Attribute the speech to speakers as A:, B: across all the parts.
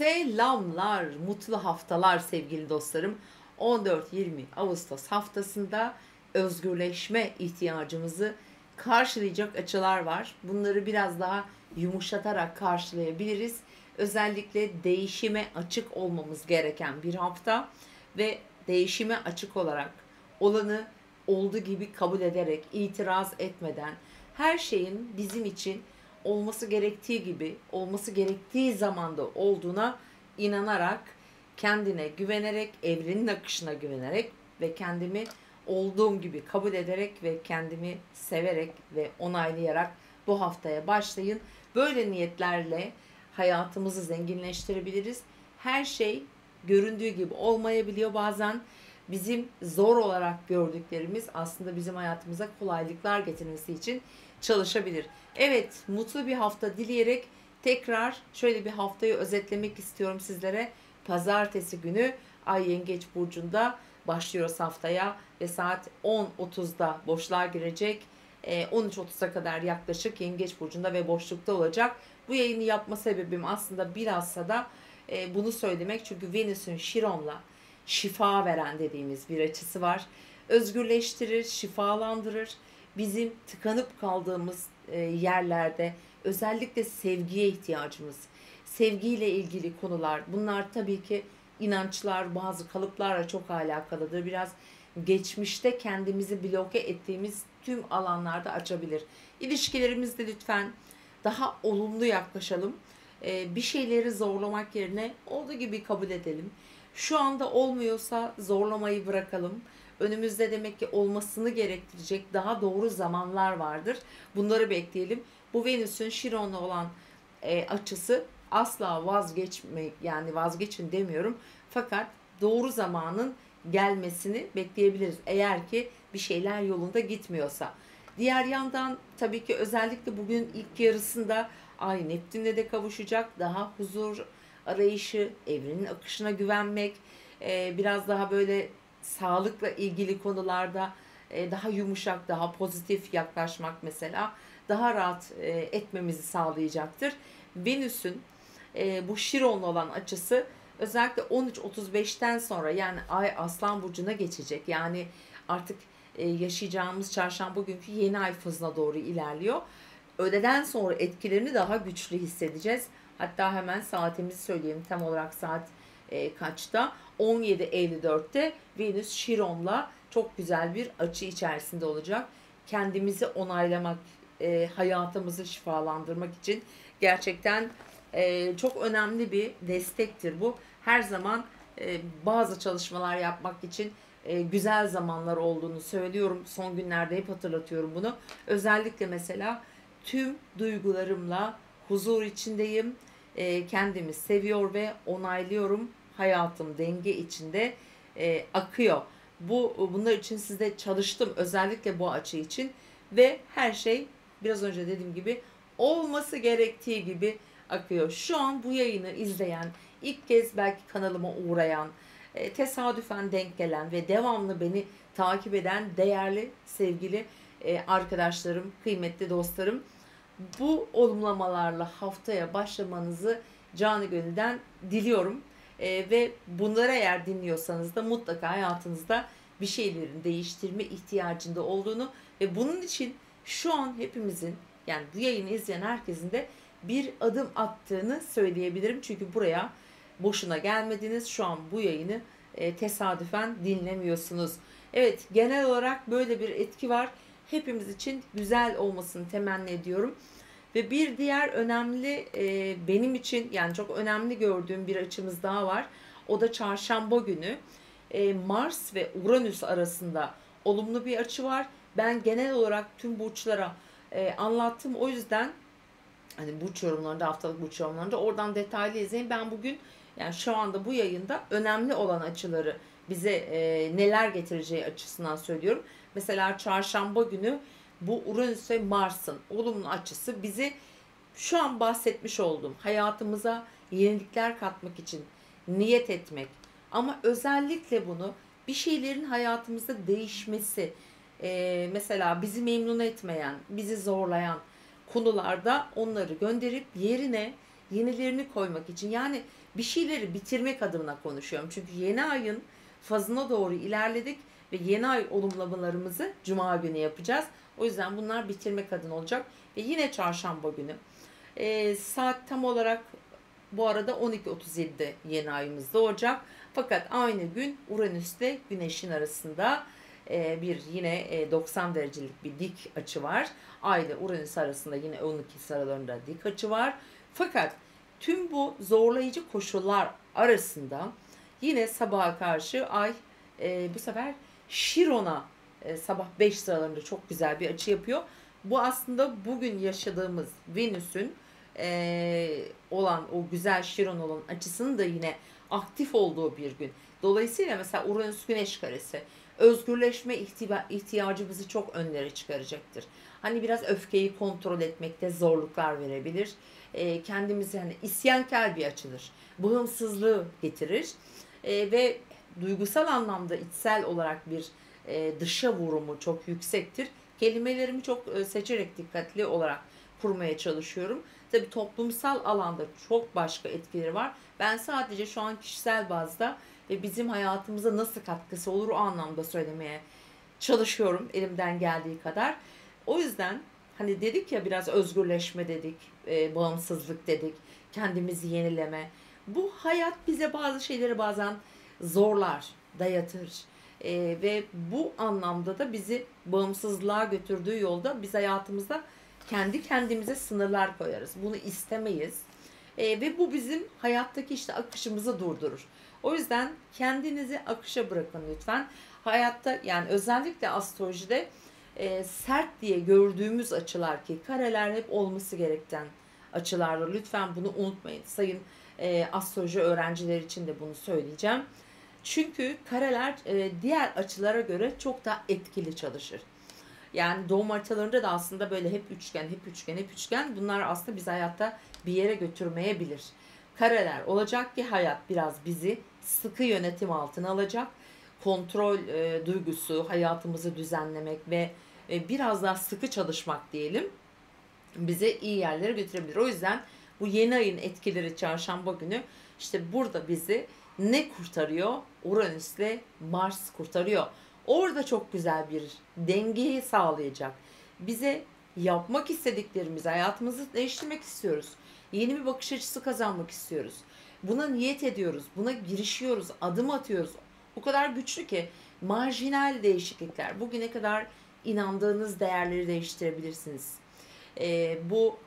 A: Selamlar, mutlu haftalar sevgili dostlarım. 14-20 Ağustos haftasında özgürleşme ihtiyacımızı karşılayacak açılar var. Bunları biraz daha yumuşatarak karşılayabiliriz. Özellikle değişime açık olmamız gereken bir hafta ve değişime açık olarak olanı olduğu gibi kabul ederek, itiraz etmeden her şeyin bizim için olması gerektiği gibi, olması gerektiği zamanda olduğuna inanarak, kendine güvenerek, evrenin akışına güvenerek ve kendimi olduğum gibi kabul ederek ve kendimi severek ve onaylayarak bu haftaya başlayın. Böyle niyetlerle hayatımızı zenginleştirebiliriz. Her şey göründüğü gibi olmayabiliyor bazen. Bizim zor olarak gördüklerimiz aslında bizim hayatımıza kolaylıklar getirmesi için çalışabilir. Evet, mutlu bir hafta dileyerek tekrar şöyle bir haftayı özetlemek istiyorum sizlere. Pazartesi günü Ay Yengeç Burcu'nda başlıyoruz haftaya ve saat 10.30'da boşluğa girecek. 13.30'a kadar yaklaşık Yengeç Burcu'nda ve boşlukta olacak. Bu yayını yapma sebebim aslında bilhassa da bunu söylemek. Çünkü Venüs'ün Şiron'la şifa veren dediğimiz bir açısı var. Özgürleştirir, şifalandırır. Bizim tıkanıp kaldığımız yerlerde özellikle sevgiye ihtiyacımız, sevgiyle ilgili konular, bunlar tabii ki inançlar, bazı kalıplarla çok alakalıdır. Biraz geçmişte kendimizi bloke ettiğimiz tüm alanlarda açabilir. İlişkilerimizde lütfen daha olumlu yaklaşalım. Bir şeyleri zorlamak yerine olduğu gibi kabul edelim. Şu anda olmuyorsa zorlamayı bırakalım. Önümüzde demek ki olmasını gerektirecek daha doğru zamanlar vardır. Bunları bekleyelim. Bu Venüs'ün Şiron'la olan açısı asla vazgeçmek, yani vazgeçin demiyorum. Fakat doğru zamanın gelmesini bekleyebiliriz. Eğer ki bir şeyler yolunda gitmiyorsa. Diğer yandan tabii ki özellikle bugün ilk yarısında Ay Neptün'le de kavuşacak. Daha huzur arayışı, evrenin akışına güvenmek, biraz daha böyle sağlıkla ilgili konularda daha yumuşak, daha pozitif yaklaşmak mesela daha rahat etmemizi sağlayacaktır. Venüs'ün bu Şiron'la olan açısı özellikle 13.35'ten sonra, yani Ay Aslan Burcu'na geçecek. Yani artık yaşayacağımız çarşamba günkü yeni ay fazına doğru ilerliyor. Öğleden sonra etkilerini daha güçlü hissedeceğiz. Hatta hemen saatimizi söyleyeyim, tam olarak saat kaçta? 17.54'te Venüs Şiron'la çok güzel bir açı içerisinde olacak. Kendimizi onaylamak, hayatımızı şifalandırmak için gerçekten çok önemli bir destektir bu. Her zaman bazı çalışmalar yapmak için güzel zamanlar olduğunu söylüyorum. Son günlerde hep hatırlatıyorum bunu. Özellikle mesela tüm duygularımla huzur içindeyim. Kendimi seviyor ve onaylıyorum. Hayatım denge içinde akıyor. Bunlar için sizde çalıştım, özellikle bu açı için ve her şey biraz önce dediğim gibi olması gerektiği gibi akıyor. Şu an bu yayını izleyen, ilk kez belki kanalıma uğrayan, tesadüfen denk gelen ve devamlı beni takip eden değerli, sevgili arkadaşlarım, kıymetli dostlarım, bu olumlamalarla haftaya başlamanızı canı gönülden diliyorum. Ve bunları eğer dinliyorsanız da mutlaka hayatınızda bir şeylerin değiştirme ihtiyacında olduğunu ve bunun için şu an hepimizin, yani bu yayını izleyen herkesin de bir adım attığını söyleyebilirim. Çünkü buraya boşuna gelmediniz. Şu an bu yayını tesadüfen dinlemiyorsunuz. Evet, genel olarak böyle bir etki var. Hepimiz için güzel olmasını temenni ediyorum. Ve bir diğer önemli, benim için yani çok önemli gördüğüm bir açımız daha var. O da çarşamba günü Mars ve Uranüs arasında olumlu bir açı var. Ben genel olarak tüm burçlara anlattım. O yüzden hani burç yorumlarında, haftalık burç yorumlarında oradan detaylı izleyin. Ben bugün, yani şu anda bu yayında önemli olan açıları bize neler getireceği açısından söylüyorum. Mesela çarşamba günü bu Uranüs ve Mars'ın olumlu açısı bizi şu an bahsetmiş olduğum hayatımıza yenilikler katmak için niyet etmek, ama özellikle bunu bir şeylerin hayatımızda değişmesi, mesela bizi memnun etmeyen, bizi zorlayan konularda onları gönderip yerine yenilerini koymak için, yani bir şeyleri bitirmek adına konuşuyorum. Çünkü yeni ayın fazına doğru ilerledik ve yeni ay olumlamalarımızı Cuma günü yapacağız. O yüzden bunlar bitirmek adına olacak. Ve yine çarşamba günü. Saat tam olarak bu arada 12.37'de yeni ayımız doğacak. Fakat aynı gün Uranüs ile Güneş'in arasında bir yine 90 derecelik bir dik açı var. Ay ile Uranüs arasında yine 12 sıralarında dik açı var. Fakat tüm bu zorlayıcı koşullar arasında yine sabaha karşı Ay bu sefer Şiron'a sabah 5 sıralarında çok güzel bir açı yapıyor. Bu aslında bugün yaşadığımız Venüs'ün olan o güzel Şiron olan açısının da yine aktif olduğu bir gün. Dolayısıyla mesela Uranüs Güneş karesi özgürleşme ihtiyacımızı çok önlere çıkaracaktır. Hani biraz öfkeyi kontrol etmekte zorluklar verebilir. Kendimizi hani isyankar bir açıdır. Bağımsızlığı getirir. Ve duygusal anlamda içsel olarak bir dışa vurumu çok yüksektir. Kelimelerimi çok seçerek dikkatli olarak kurmaya çalışıyorum. Tabii toplumsal alanda çok başka etkileri var. Ben sadece şu an kişisel bazda ve bizim hayatımıza nasıl katkısı olur o anlamda söylemeye çalışıyorum elimden geldiği kadar. O yüzden hani dedik ya biraz özgürleşme dedik, bağımsızlık dedik, kendimizi yenileme. Bu hayat bize bazı şeyleri bazen zorlar, dayatır. Ve bu anlamda da bizi bağımsızlığa götürdüğü yolda biz hayatımızda kendi kendimize sınırlar koyarız. Bunu istemeyiz. Ve bu bizim hayattaki işte akışımızı durdurur. O yüzden kendinizi akışa bırakın lütfen. Hayatta yani özellikle astrolojide sert diye gördüğümüz açılar ki kareler hep olması gereken açılardır. Lütfen bunu unutmayın. Sayın astroloji öğrencileri için de bunu söyleyeceğim. Çünkü kareler diğer açılara göre çok daha etkili çalışır. Yani doğum haritalarında da aslında böyle hep üçgen, hep üçgen, hep üçgen. Bunlar aslında bizi hayatta bir yere götürmeyebilir. Kareler olacak ki hayat biraz bizi sıkı yönetim altına alacak. Kontrol duygusu, hayatımızı düzenlemek ve biraz daha sıkı çalışmak diyelim bize iyi yerlere götürebilir. O yüzden bu yeni ayın etkileri çarşamba günü işte burada bizi ne kurtarıyor? Uranüs'le Mars kurtarıyor. Orada çok güzel bir dengeyi sağlayacak. Bize yapmak istediklerimizi, hayatımızı değiştirmek istiyoruz. Yeni bir bakış açısı kazanmak istiyoruz. Buna niyet ediyoruz, buna girişiyoruz, adım atıyoruz. O kadar güçlü ki marjinal değişiklikler. Bugüne kadar inandığınız değerleri değiştirebilirsiniz. Bu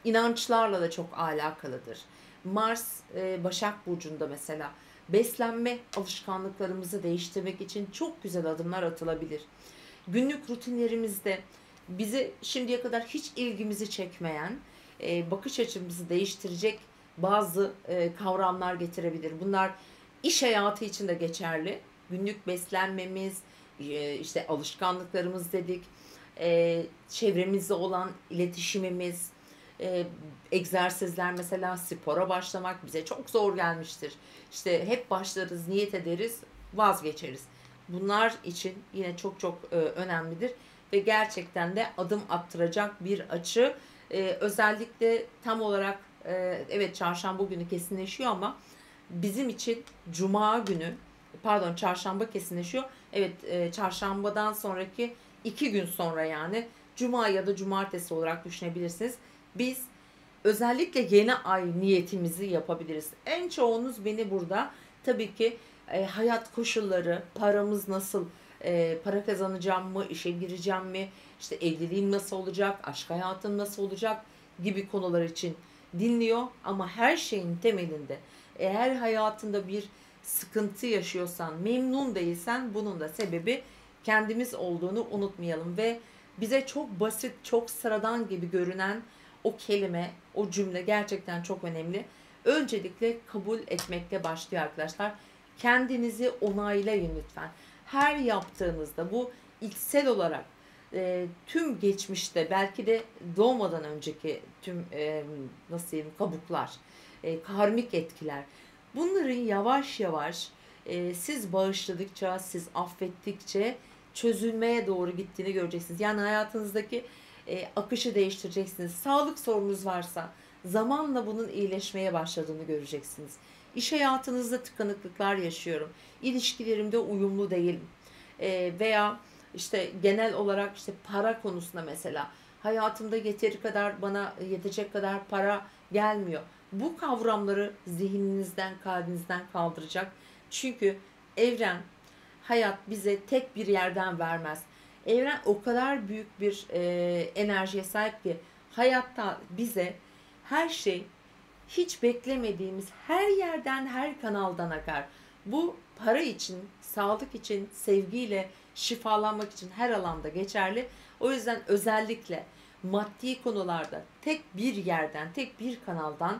A: inançlarla da çok alakalıdır. Mars Başak Burcu'nda mesela beslenme alışkanlıklarımızı değiştirmek için çok güzel adımlar atılabilir. Günlük rutinlerimizde bizi şimdiye kadar hiç ilgimizi çekmeyen, bakış açımızı değiştirecek bazı kavramlar getirebilir. Bunlar iş hayatı için de geçerli. Günlük beslenmemiz, işte alışkanlıklarımız dedik, çevremizde olan iletişimimiz, egzersizler mesela spora başlamak bize çok zor gelmiştir. İşte hep başlarız, niyet ederiz, vazgeçeriz. Bunlar için yine çok çok önemlidir ve gerçekten de adım attıracak bir açı. Özellikle tam olarak evet çarşamba günü kesinleşiyor ama bizim için cuma günü pardon çarşamba kesinleşiyor. Evet çarşambadan sonraki 2 gün sonra yani cuma ya da cumartesi olarak düşünebilirsiniz. Biz özellikle yeni ay niyetimizi yapabiliriz. En çoğunuz beni burada tabii ki hayat koşulları, paramız nasıl, para kazanacağım mı, işe gireceğim mi, işte evliliğim nasıl olacak, aşk hayatım nasıl olacak gibi konular için dinliyor. Ama her şeyin temelinde eğer hayatında bir sıkıntı yaşıyorsan, memnun değilsen bunun da sebebi kendimiz olduğunu unutmayalım ve bize çok basit, çok sıradan gibi görünen o kelime, o cümle gerçekten çok önemli. Öncelikle kabul etmekte başlıyor arkadaşlar. Kendinizi onaylayın lütfen. Her yaptığınızda bu içsel olarak tüm geçmişte belki de doğmadan önceki tüm nasıl diyeyim kabuklar, karmik etkiler. Bunların yavaş yavaş siz bağışladıkça, siz affettikçe çözülmeye doğru gittiğini göreceksiniz. Yani hayatınızdaki akışı değiştireceksiniz. Sağlık sorunuz varsa zamanla bunun iyileşmeye başladığını göreceksiniz. İş hayatınızda tıkanıklıklar yaşıyorum. İlişkilerimde uyumlu değilim. Veya işte genel olarak işte para konusunda mesela hayatımda yeteri kadar, bana yetecek kadar para gelmiyor. Bu kavramları zihninizden, kalbinizden kaldıracak. Çünkü evren, hayat bize tek bir yerden vermez. Evren o kadar büyük bir enerjiye sahip ki hayatta bize her şey hiç beklemediğimiz her yerden, her kanaldan akar. Bu para için, sağlık için, sevgiyle şifalanmak için her alanda geçerli. O yüzden özellikle maddi konularda tek bir yerden, tek bir kanaldan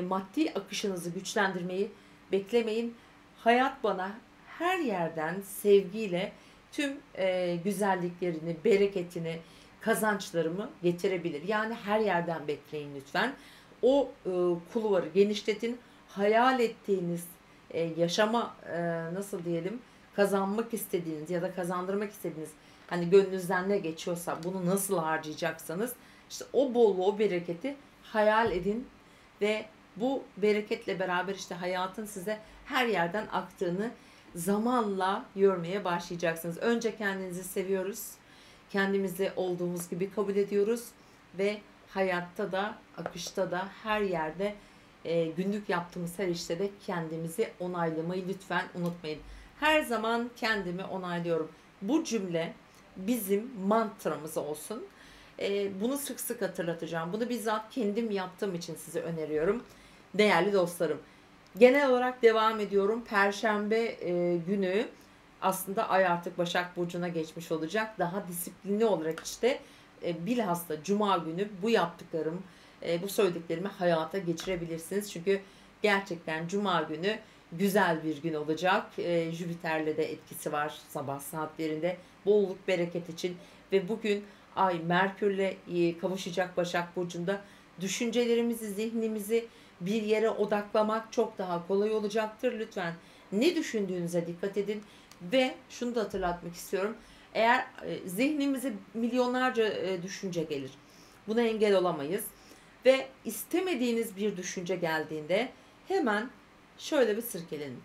A: maddi akışınızı güçlendirmeyi beklemeyin. Hayat bana her yerden sevgiyle tüm güzelliklerini, bereketini, kazançlarımı getirebilir. Yani her yerden bekleyin lütfen. O kulvarı genişletin. Hayal ettiğiniz yaşama nasıl diyelim, kazanmak istediğiniz ya da kazandırmak istediğiniz, hani gönlünüzden ne geçiyorsa bunu nasıl harcayacaksanız işte o bolluğu, o bereketi hayal edin ve bu bereketle beraber işte hayatın size her yerden aktığını zamanla görmeye başlayacaksınız. Önce kendinizi seviyoruz. Kendimizi olduğumuz gibi kabul ediyoruz ve hayatta da, akışta da, her yerde günlük yaptığımız her işte de kendimizi onaylamayı lütfen unutmayın. Her zaman kendimi onaylıyorum. Bu cümle bizim mantramız olsun. Bunu sık sık hatırlatacağım. Bunu bizzat kendim yaptığım için size öneriyorum. Değerli dostlarım, genel olarak devam ediyorum. Perşembe günü aslında ay artık Başak Burcu'na geçmiş olacak. Daha disiplinli olarak işte bilhassa Cuma günü bu yaptıklarım, bu söylediklerimi hayata geçirebilirsiniz. Çünkü gerçekten Cuma günü güzel bir gün olacak. Jüpiter'le de etkisi var sabah saatlerinde. Bolluk, bereket için ve bugün ay Merkür'le kavuşacak Başak Burcu'nda düşüncelerimizi, zihnimizi bir yere odaklamak çok daha kolay olacaktır. Lütfen ne düşündüğünüze dikkat edin ve şunu da hatırlatmak istiyorum. Eğer zihnimize milyonlarca düşünce gelir. Buna engel olamayız. Ve istemediğiniz bir düşünce geldiğinde hemen şöyle bir sirkelenin.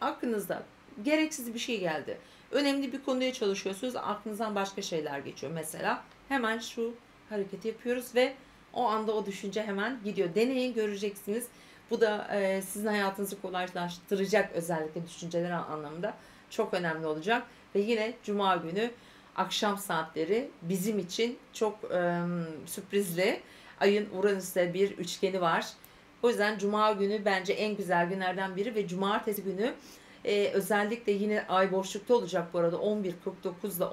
A: Aklınızda gereksiz bir şey geldi. Önemli bir konuya çalışıyorsunuz. Aklınızdan başka şeyler geçiyor. Mesela hemen şu hareketi yapıyoruz ve o anda o düşünce hemen gidiyor. Deneyin, göreceksiniz. Bu da sizin hayatınızı kolaylaştıracak, özellikle düşünceler anlamında çok önemli olacak. Ve yine Cuma günü akşam saatleri bizim için çok sürprizli. Ayın Uranüs'te bir üçgeni var. O yüzden Cuma günü bence en güzel günlerden biri ve Cumartesi günü özellikle yine ay boşlukta olacak bu arada 11.49 ile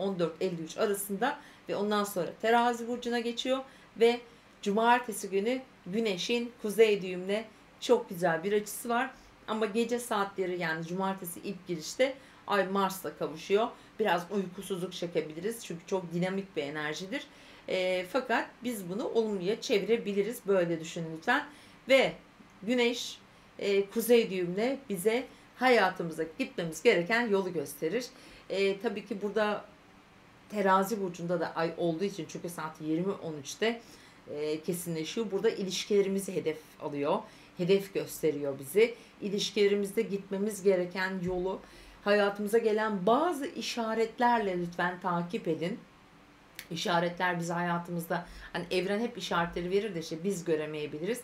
A: 14.53 arasında ve ondan sonra Terazi burcuna geçiyor ve Cumartesi günü Güneş'in kuzey düğümle çok güzel bir açısı var. Ama gece saatleri, yani Cumartesi ilk girişte ay Mars'la kavuşuyor. Biraz uykusuzluk çekebiliriz çünkü çok dinamik bir enerjidir. Fakat biz bunu olumluya çevirebiliriz. Böyle düşünün lütfen. Ve Güneş kuzey düğümle bize hayatımıza gitmemiz gereken yolu gösterir. Tabii ki burada Terazi burcunda da ay olduğu için, çünkü saat 20.13'te kesinleşiyor. Burada ilişkilerimizi hedef alıyor. Hedef gösteriyor bizi. İlişkilerimizde gitmemiz gereken yolu, hayatımıza gelen bazı işaretlerle lütfen takip edin. İşaretler bize hayatımızda, hani evren hep işaretleri verir de işte biz göremeyebiliriz.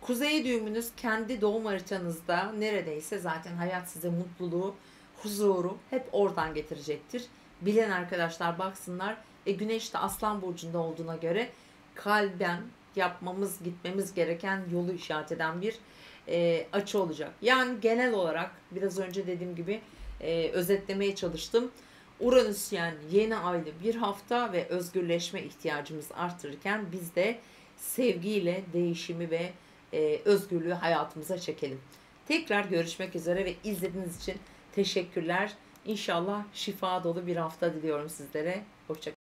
A: Kuzey düğümünüz kendi doğum haritanızda neredeyse zaten hayat size mutluluğu, huzuru hep oradan getirecektir. Bilen arkadaşlar baksınlar. Güneş de Aslan burcunda olduğuna göre kalben yapmamız, gitmemiz gereken yolu işaret eden bir açı olacak. Yani genel olarak biraz önce dediğim gibi özetlemeye çalıştım. Uranüs yani yeni aylı bir hafta ve özgürleşme ihtiyacımız artırırken biz de sevgiyle değişimi ve özgürlüğü hayatımıza çekelim. Tekrar görüşmek üzere ve izlediğiniz için teşekkürler. İnşallah şifa dolu bir hafta diliyorum sizlere. Hoşça kalın.